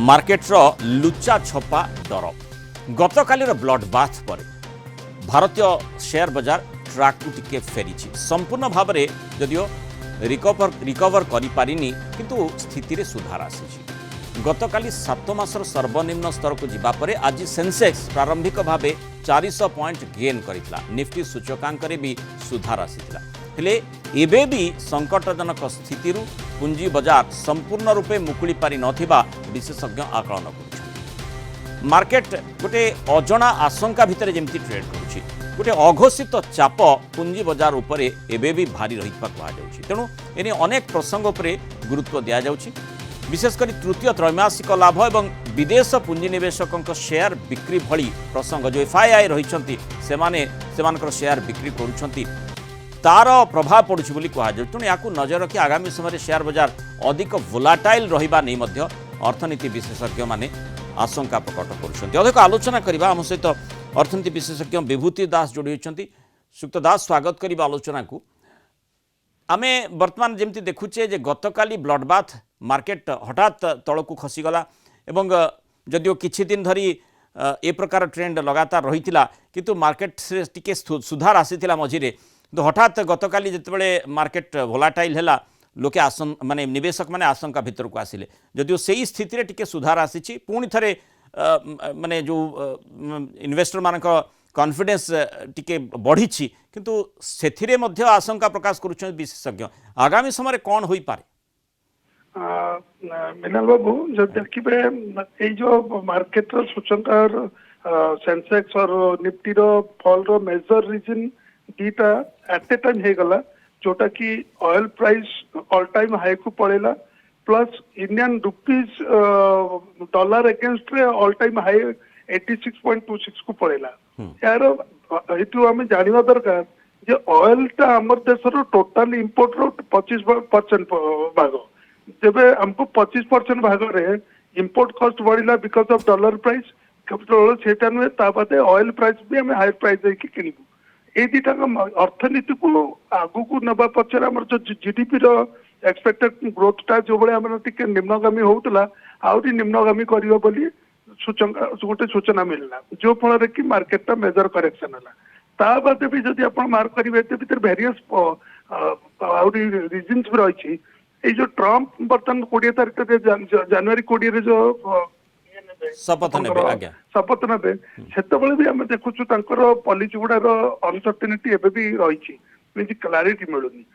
मार्केट्र लुचा छपा डर गतकालीर blood bath पर भारतीय शेयर बजार ट्राक को टिके फेरी संपूर्ण भाव में जदियो रिकवर करिपारिनी किंतु स्थिति रे सुधार आसी गतकाली 7 मासर सर्वनिम्न स्तर को जिबा परे आज सेंसेक्स प्रारंभिक भाव 400 पॉइंट गेन करितला निफ्टी सूचकांक रे भी सुधार आसीथिला हेले एबे भी संकटजनक स्थिति पुंजी बजार संपूर्ण रूपे मुकुली पारि नथिबा विशेषज्ञ आकलन करुछन मार्केट गोटे अजणा आशंका भितर जेमती ट्रेड करुछि गोटे अघोषित चाप पुंजी बजार उपरे एबे भी भारी रहितबा कहा जाउछि तेणु एने अनेक प्रसंग उपरे गुरुत्व दिया जाउछि विशेषकर तृतीय त्रैमासिक लाभ एवं विदेश पुंजीनिवेशकों शेयर बिक्री भली प्रसंग जो एफआईआई रही शेयर बिक्री करुछंती तार प्रभाव पड़ुछि बोली कहा जाय तेणु या नजर रखी आगामी समय शेयर बजार अधिक वोलाटाइल रहिबा नै मध्य अर्थनीति विशेषज्ञ माने आशंका प्रकट करुछंती अधिक आलोचना करबा हम सहित अर्थनीति विशेषज्ञ विभूति दास जोड़ी होइछंती सुक्त दास स्वागत करबा आलोचना को आमे वर्तमान जेमती देखुचे जे गतकाली ब्लड बाथ मार्केट हठात तलकू खसीगला एवं जदियो किछि दिन धरी ए प्रकार ट्रेंड लगातार रहितिला किंतु मार्केट से टिके सुधार आसीथिला मझिरे तो हठात गतकाली जितेबाला मार्केट भोलाटाइल है लोके माने निवेशक माने आशंका भितर को आसिले जदियो सही स्थिति रे टिके सुधार आसी पुणी थे माने जो इन्वेस्टर मान कॉन्फिडेंस टिके बढ़ी किंतु सेथिरे मध्य आशंका प्रकाश करुछन विशेषज्ञ आगामी समय कौन होई पारे मिनाल बाबू जब देखिए जो मार्केट सूचकांक सेंसेक्स और निफ्टी रो फॉल रो मेजर रीजन दीटा एट ए टाइम गला जोटा कि oil price all time high को पड़ेला plus Indian rupees dollar against रे ऑल टाइम हाई 86.26 को पड़ेला यार एटू हमें जानवा दरकार जे ऑयल टा हमर देशर टोटल इंपोर्ट रो 25% भाग जब हमको 25% भाग रे इंपोर्ट कॉस्ट बढ़िला because of dollar price capital सेटा नुहे ता बादे ऑयल प्राइस भी हमें हाई प्राइस देके किनिबु ए दीटा अर्थनीति को आगु को नबा पचर आम जो जीडीपी रो एक्सपेक्टेड ग्रोथ टा जो बड़े आम टिके निम्नगामी होउतला आउरी निम्नगामी करियो बोली गोटे सूचना मिलला जो फल कि मार्केट टा मेजर करेक्शन है ता बादे भी जदि आपण मार्क करिवे ते भीतर वेरियस आउरी रीजंस भी रही ए जो ट्रम्प बर्तन 20 तारिख जनवरी 20 रे जो शपथ नेबे सेतबेले भी आमे देखुछु तांकर पॉलिसी गुडार अनसर्टेनिटी एबे भी रही मीन क्लारिटी मिलुनी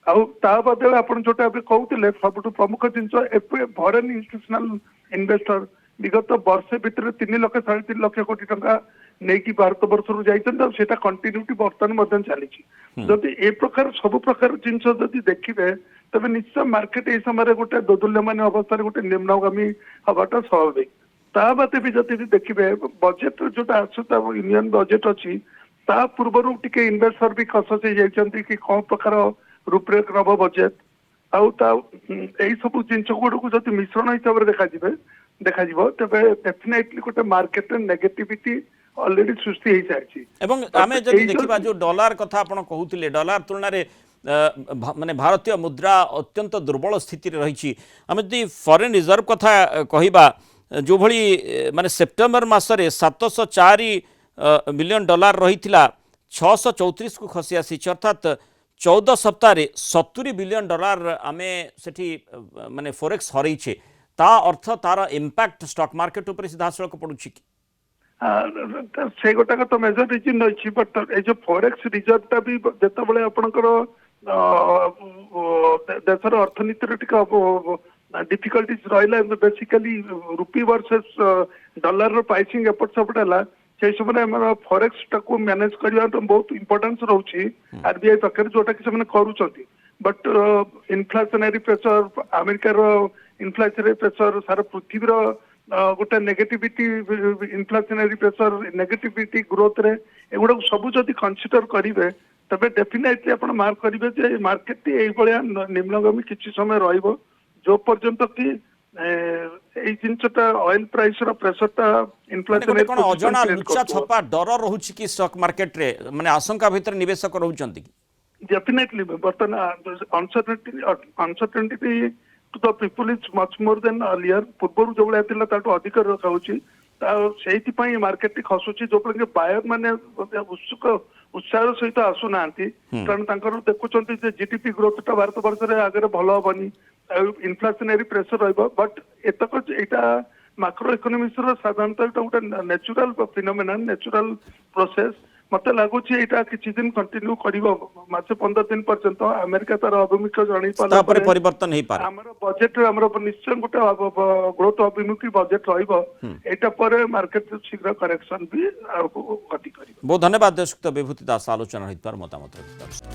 आउ ता बदले आपण जोटा अबे कहउतिले सबटु प्रमुख जिंस फॉरेन इंस्टीट्यूशनल इन्वेस्टर विगत वर्षे भितर 3 लाख 3.5 लाख कोटी टंका नेकी भारत वर्ष रु जाइछन सेटा कंटिन्यूटी वर्तमान मध्यन चली जदि ए प्रकार सब प्रकार जिंस जदि देखिबे तबे निश्चय मार्केट ए समय गोटे दोदुल्यमान अवस्था गोटे निम्नगामी हवाटा स्वाभाविक ता बाते भी जति भी देखिबे बजेट जोटा आसुता यूनियन बजेट अछि ता पूर्वरु टिके इन्वेस्टर भी खसस हे जाइछन्ती कि कोन प्रकार रूपरेख नब बजेट आउ ता एई सब जिंस गुड को जति मिश्रण हिसाब रे देखा जिवो तबे डेफिनेटली गोटे मार्केट नेगेटिविटी ऑलरेडी सृष्टि हे सारछि एवं आमे जति देखिबा जो डॉलर कथा आपण कहउतिले डॉलर तुलना रे माने भारतीय मुद्रा अत्यंत दुर्बल स्थिति रे रहिछि आमे जति फॉरेन रिजर्व कथा कहिबा जो भली माने सेप्टेम्बर मासरे 704 मिलियन डॉलर रही 634 को खसी आसी अर्थात 14 सप्ताह रे 70 बिलियन डॉलर आमे सेठी माने फोरेक्स हरैछे ता अर्थ तार इंपैक्ट स्टॉक मार्केट ऊपर सीधा सड़क पड़ुछि कि से गोटा तो मेजर रीजन रही बट ए जो फोरेक्स रिजर्व टा भी जते बळे आपनकर देशर अर्थनीति रे टिक डिफिकल्टीज रहा बेसिकली रुपी वर्सेस डॉलर प्राइसिंग एपट सपट है से समय फॉरेक्स टाको मैनेज करवा तो बहुत इंपोर्टेंस रोचे आरबीआई पाखे जोटा कि करुँच बट इनफ्लेशनरी प्रेशर अमेरिकार इनफ्लेशनरी प्रेशर सारा पृथ्वी गोटे नेगेटिविटी इनफ्लेशनरी प्रेशर नेगेटिविटी ग्रोथ रे एगुड़ा सब जदि कंसीडर करेंगे तबे डेफिनेटली आप मार्क करेंगे जे मार्केट ये निम्नगामी किसी समय रहिबो जो पर्यंत कि ऑयल प्राइस रो प्रेशरटा इन्फ्लेशन कोन अजणा लुचा छपा डर रहउछि कि स्टॉक मार्केट रे माने आशंका भीतर निवेशक रहउछंती डेफिनेटली बर्तन uncertainty to the people is much more than earlier. ପୂର୍ବରୁ ଯୋଉ ଭଳିଆ ଥିଲା ତାଠୁ ଅଧିକ ରଖାଉଛି ସେଇଥିପାଇଁ ମାର୍କେଟ ଟି ଖସୁଛି ଯୋଉପରି ବାୟର ମାନେ ଉତ୍ସାହର ସହିତ ଆସୁନାହାନ୍ତି କାରଣ ତାଙ୍କର ଦେଖୁଛନ୍ତି ଯେ ଜିଡିପି ଗ୍ରୋଥ ଟା ଭାରତ ବର୍ଷରେ ଆଗରେ ଭଲ ହବନି ଇନଫ୍ଲାସନାରୀ ପ୍ରେସର ରହିବ ବଟ୍ ଏତକ ଏଇଟା ମାକ୍ରୋ ଇକୋନୋମିକ୍ସ ର ସାଧାରଣତଃ ଏଇଟା ଗୋଟେ ନ୍ୟାଚୁରାଲ ଫିନୋମିନାନ୍ ନ୍ୟାଚୁରାଲ ପ୍ରୋସେସ ମତେ ଲାଗୁଛି ଏଇଟା କିଛି ଦିନ କଣ୍ଟିନ୍ୟୁ କରିବ ମାସେ 15 ଦିନ ପର୍ଯ୍ୟନ୍ତ ଆମେରିକା ତାର ଅଭିମୁଖ୍ୟ ଜଣେଇ ପାରିଲା ତାପରେ ପରିବର୍ତ୍ତନ ହେଇପାରେ ଆମର ବଜେଟ ଆମର ନିଶ୍ଚୟ ଗୋଟେ ଗ୍ରୋଥ ଅଭିମୁଖୀ ବଜେଟ ରହିବ ଏଇଟା ପରେ ମାର୍କେଟ ଶୀଘ୍ର କରେକ୍ସନ ବି ଆଗକୁ ଗତି କରିବ। ବହୁତ ଧନ୍ୟବାଦ ଦେଶୁକ୍ତ ବିଭୂତି ଦାସ ଆଲୋଚନା ହେଇଥିବାର ମତାମତ ରଖିದ್ದಾರೆ।